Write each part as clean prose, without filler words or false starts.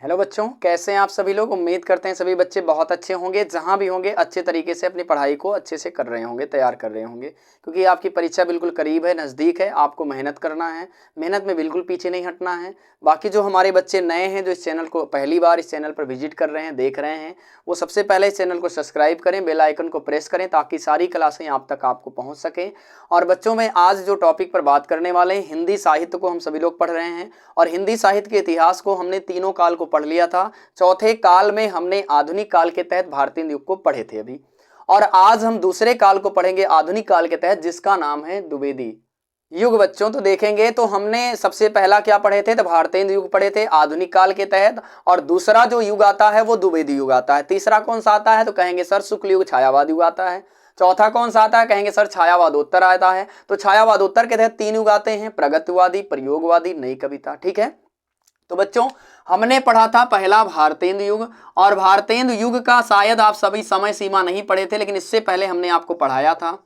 Hello बच्चों, कैसे हैं आप सभी लोग। उम्मीद करते हैं सभी बच्चे बहुत अच्छे होंगे, जहां भी होंगे अच्छे तरीके से अपनी पढ़ाई को अच्छे से कर रहे होंगे, तैयार कर रहे होंगे। क्योंकि आपकी परीक्षा बिल्कुल करीब है, नज़दीक है। आपको मेहनत करना है, मेहनत में बिल्कुल पीछे नहीं हटना है। बाकी जो हमारे बच्चे नए हैं, जो इस चैनल को पहली बार इस चैनल पर विजिट कर रहे हैं, देख रहे हैं, वो सबसे पहले इस चैनल को सब्सक्राइब करें, बेल आइकन को प्रेस करें, ताकि सारी क्लासें आप तक आपको पहुँच सकें। और बच्चों में आज जो टॉपिक पर बात करने वाले हैं, हिंदी साहित्य को हम सभी लोग पढ़ रहे हैं। और हिंदी साहित्य के इतिहास को हमने तीनों काल को पढ़ लिया था। चौथे काल में हमने आधुनिक काल के तहत भारतीय युग को पढ़े थे अभी। और आज हम दूसरे काल को पढ़ेंगे आधुनिक काल के तहत, जिसका नाम है द्विवेदी युग। बच्चों तो देखेंगे तो हमने सबसे पहला क्या पढ़े थे, तो भारतीय युग पढ़े थे आधुनिक काल के तहत। और दूसरा जो युग आता है वो द्विवेदी युग आता है। तीसरा कौन सा आता है, तो कहेंगे सर शुक्ल युग छायावाद युग आता है। चौथा कौन सा आता है, कहेंगे सर छायावादोत्तर आता है। तो छायावादोत्तर के तहत तीन युग आते हैं, प्रगतिवादी, प्रयोगवादी, नई कविता। ठीक है, तो बच्चों हमने पढ़ा था पहला भारतेंदु युग। और भारतेंदु युग का शायद आप सभी समय सीमा नहीं पढ़े थे, लेकिन इससे पहले हमने आपको पढ़ाया था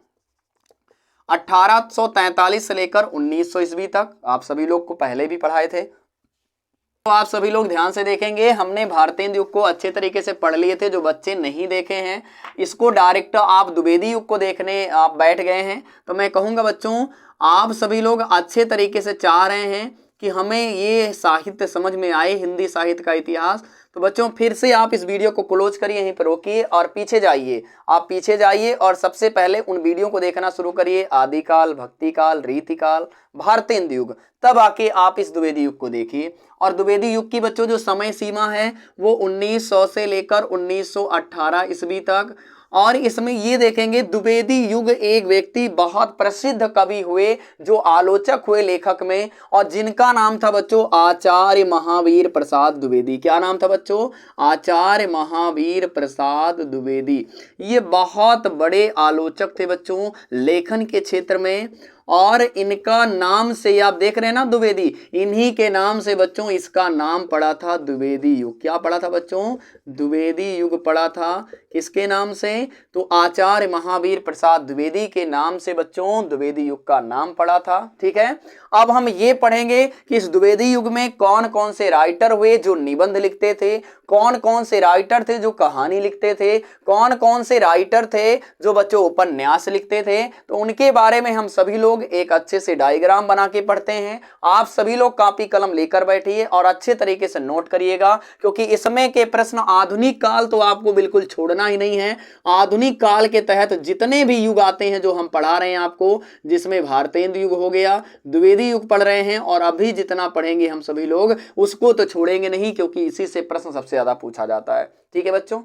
1843 से लेकर 1900 ईस्वी तक। आप सभी लोग को पहले भी पढ़ाए थे। तो आप सभी लोग ध्यान से देखेंगे, हमने भारतेंदु युग को अच्छे तरीके से पढ़ लिए थे। जो बच्चे नहीं देखे हैं, इसको डायरेक्ट आप द्विवेदी युग को देखने आप बैठ गए हैं, तो मैं कहूँगा बच्चों आप सभी लोग अच्छे तरीके से चाह रहे हैं कि हमें ये साहित्य समझ में आए, हिंदी साहित्य का इतिहास। तो बच्चों फिर से आप इस वीडियो को क्लोज करिए, यहीं पर रोकिए और पीछे जाइए। आप पीछे जाइए और सबसे पहले उन वीडियो को देखना शुरू करिए, आदिकाल, भक्तिकाल, रीतिकाल, भारतेंदु युग। तब आके आप इस द्विवेदी युग को देखिए। और द्विवेदी युग की बच्चों जो समय सीमा है वो 1900 से लेकर 1918 ईस्वी तक। और इसमें ये देखेंगे द्विवेदी युग एक व्यक्ति बहुत प्रसिद्ध कवि हुए, जो आलोचक हुए लेखक में, और जिनका नाम था बच्चों आचार्य महावीर प्रसाद द्विवेदी। क्या नाम था बच्चों, आचार्य महावीर प्रसाद द्विवेदी। ये बहुत बड़े आलोचक थे बच्चों लेखन के क्षेत्र में। और इनका नाम से आप देख रहे हैं ना द्विवेदी, इन्हीं के नाम से बच्चों इसका नाम पड़ा था द्विवेदी युग। क्या पड़ा था बच्चों, द्विवेदी युग पड़ा था। किसके नाम से, तो आचार्य महावीर प्रसाद द्विवेदी के नाम से बच्चों द्विवेदी युग का नाम पड़ा था। ठीक है, अब हम ये पढ़ेंगे कि इस द्विवेदी युग में कौन कौन से राइटर हुए जो निबंध लिखते थे, कौन कौन से राइटर थे जो कहानी लिखते थे, कौन कौन से राइटर थे जो बच्चों उपन्यास लिखते थे। तो उनके बारे में हम सभी लोग एक अच्छे से डायग्राम बना के पढ़ते हैं। आप सभी लोग कॉपी कलम लेकर बैठिए और अच्छे तरीके से नोट करिएगा, क्योंकि इसमें के प्रश्न आधुनिक काल तो आपको बिल्कुल छोड़ना ही नहीं है। आधुनिक काल के तहत जितने भी युग आते हैं जो हम पढ़ा रहे हैं आपको, जिसमें भारतेंदु युग हो गया, द्विवेदी युग पढ़ रहे हैं, और अभी जितना पढ़ेंगे हम सभी लोग उसको तो छोड़ेंगे नहीं, क्योंकि इसी से प्रश्न सबसे ज्यादा पूछा जाता है। ठीक है बच्चों,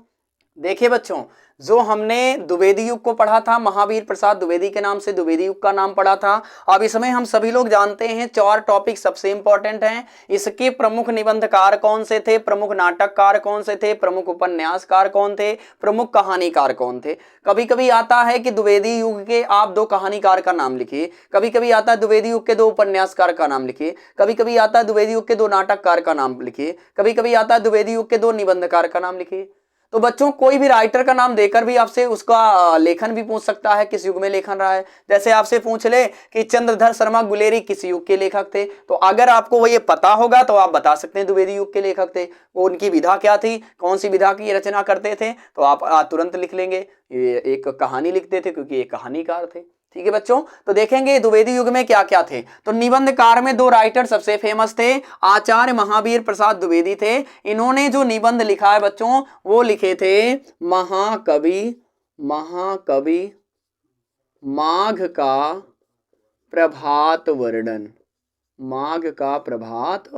देखिए बच्चों जो हमने द्विवेदी युग को पढ़ा था, महावीर प्रसाद द्विवेदी के नाम से द्विवेदी युग का नाम पड़ा था। अब इसमें हम सभी लोग जानते हैं चार टॉपिक सबसे इंपॉर्टेंट हैं। इसके प्रमुख निबंधकार कौन से थे, प्रमुख नाटककार कौन से थे, प्रमुख उपन्यासकार कौन थे, प्रमुख कहानीकार कौन थे। कभी कभी आता है कि द्विवेदी युग के आप दो कहानीकार का नाम लिखिए, कभी कभी आता है द्विवेदी युग के दो उपन्यासकार का नाम लिखिए, कभी कभी आता है द्विवेदी युग के दो नाटककार का नाम लिखिए, कभी कभी आता है द्विवेदी युग के दो निबंधकार का नाम लिखिए। तो बच्चों कोई भी राइटर का नाम देकर भी आपसे उसका लेखन भी पूछ सकता है, किस युग में लेखन रहा है। जैसे आपसे पूछ ले कि चंद्रधर शर्मा गुलेरी किस युग के लेखक थे, तो अगर आपको वो ये पता होगा तो आप बता सकते हैं द्विवेदी युग के लेखक थे। वो उनकी विधा क्या थी, कौन सी विधा की रचना करते थे, तो आप तुरंत लिख लेंगे ये एक कहानी लिखते थे, क्योंकि एक कहानीकार थे। ठीक है बच्चों, तो देखेंगे द्विवेदी युग में क्या क्या थे। तो निबंधकार में दो राइटर सबसे फेमस थे, आचार्य महावीर प्रसाद द्विवेदी थे। इन्होंने जो निबंध लिखा है बच्चों वो लिखे थे महाकवि माघ का प्रभात वर्णन, माघ का प्रभात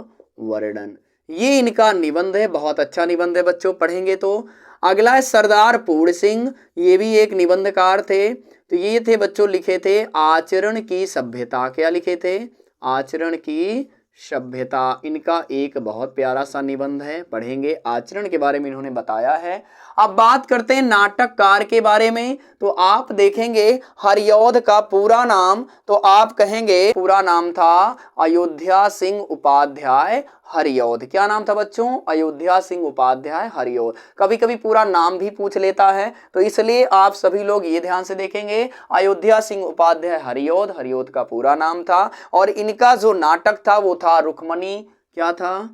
वर्णन। ये इनका निबंध है, बहुत अच्छा निबंध है बच्चों, पढ़ेंगे तो। अगला है सरदार पूर्ण सिंह, ये भी एक निबंधकार थे। तो ये थे बच्चों, लिखे थे आचरण की सभ्यता। क्या लिखे थे, आचरण की सभ्यता। इनका एक बहुत प्यारा सा निबंध है, पढ़ेंगे। आचरण के बारे में इन्होंने बताया है। अब बात करते हैं नाटककार के बारे में। तो आप देखेंगे हरिऔध का पूरा नाम, तो आप कहेंगे पूरा नाम था अयोध्या सिंह उपाध्याय हरिऔध। क्या नाम था बच्चों, अयोध्या सिंह उपाध्याय हरिऔध। कभी कभी पूरा नाम भी पूछ लेता है, तो इसलिए आप सभी लोग ये ध्यान से देखेंगे अयोध्या सिंह उपाध्याय हरिऔध, हरिऔध का पूरा नाम था। और इनका जो नाटक था वो था रुक्मणी। क्या था,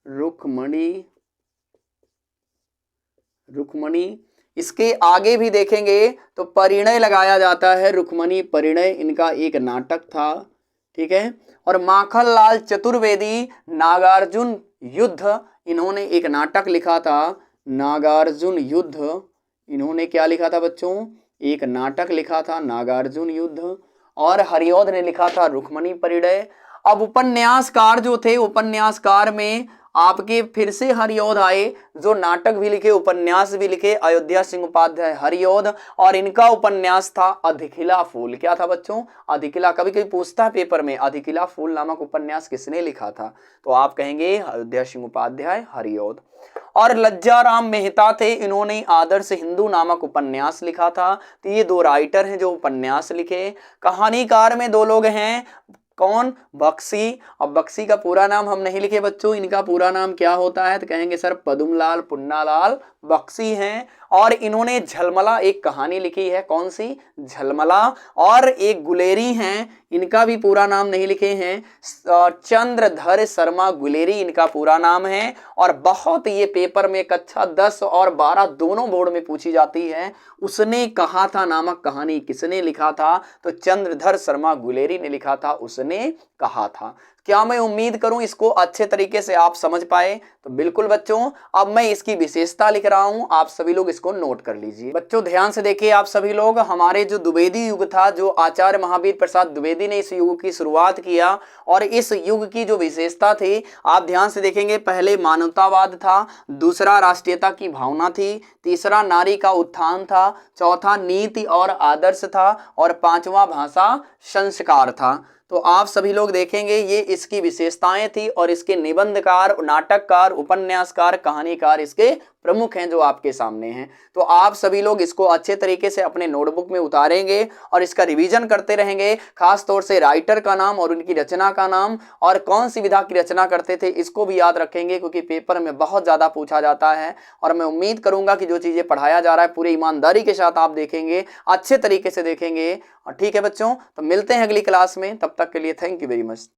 रुक्मणी रुक्मणी। इसके आगे भी देखेंगे तो परिणय लगाया जाता है, रुक्मणी परिणय इनका एक नाटक था, ठीक है। और माखनलाल चतुर्वेदी नागार्जुन युद्ध, इन्होंने एक नाटक लिखा था, नागार्जुन युद्ध। इन्होंने क्या लिखा था बच्चों? एक नाटक लिखा था, नागार्जुन युद्ध। और हरिऔध ने लिखा था रुक्मणी परिणय। अब उपन्यासकार जो थे, उपन्यासकार में आपके फिर से हरिऔध आए, जो नाटक भी लिखे, उपन्यास भी लिखे, अयोध्या सिंह उपाध्याय हरिऔध। और इनका उपन्यास था अधिकिला फूल। क्या था बच्चों? अधिकिला। कभी कभी पूछता है पेपर में, अधिकिला फूल नामक उपन्यास किसने लिखा था? तो आप कहेंगे अयोध्या सिंह उपाध्याय हरिऔध। और लज्जाराम मेहता थे, इन्होंने आदर्श हिंदू नामक उपन्यास लिखा था। तो ये दो राइटर हैं जो उपन्यास लिखे। कहानीकार में दो लोग हैं, कौन? बख्शी। अब बख्शी का पूरा नाम हम नहीं लिखे बच्चों, इनका पूरा नाम क्या होता है? तो कहेंगे सर पदुमलाल पुन्नालाल बख्शी हैं। और इन्होंने झलमला एक कहानी लिखी है, कौन सी? झलमला। और एक गुलेरी हैं, इनका भी पूरा नाम नहीं लिखे हैं, चंद्रधर शर्मा गुलेरी इनका पूरा नाम है। और बहुत ये पेपर में कक्षा 10 और 12 दोनों बोर्ड में पूछी जाती है। उसने कहा था नामक कहानी किसने लिखा था? तो चंद्रधर शर्मा गुलेरी ने लिखा था, उसने कहा था। क्या मैं उम्मीद करूं इसको अच्छे तरीके से आप समझ पाए? तो बिल्कुल बच्चों, अब मैं इसकी विशेषता लिख रहा हूं, आप सभी लोग इसको नोट कर लीजिए। बच्चों ध्यान से देखिए आप सभी लोग, हमारे जो द्विवेदी युग था, जो आचार्य महावीर प्रसाद द्विवेदी ने इस युग की शुरुआत किया, और इस युग की जो विशेषता थी आप ध्यान से देखेंगे, पहले मानवतावाद था, दूसरा राष्ट्रीयता की भावना थी, तीसरा नारी का उत्थान था, चौथा नीति और आदर्श था, और पांचवा भाषा संस्कार था। तो आप सभी लोग देखेंगे ये इसकी विशेषताएं थी, और इसके निबंधकार, नाटककार, उपन्यासकार, कहानीकार इसके प्रमुख हैं जो आपके सामने हैं। तो आप सभी लोग इसको अच्छे तरीके से अपने नोटबुक में उतारेंगे और इसका रिवीजन करते रहेंगे, खास तौर से राइटर का नाम और उनकी रचना का नाम, और कौन सी विधा की रचना करते थे इसको भी याद रखेंगे, क्योंकि पेपर में बहुत ज्यादा पूछा जाता है। और मैं उम्मीद करूंगा कि जो चीजें पढ़ाया जा रहा है पूरी ईमानदारी के साथ आप देखेंगे, अच्छे तरीके से देखेंगे। ठीक है बच्चों, तो मिलते हैं अगली क्लास में, तब तक के लिए थैंक यू वेरी मच।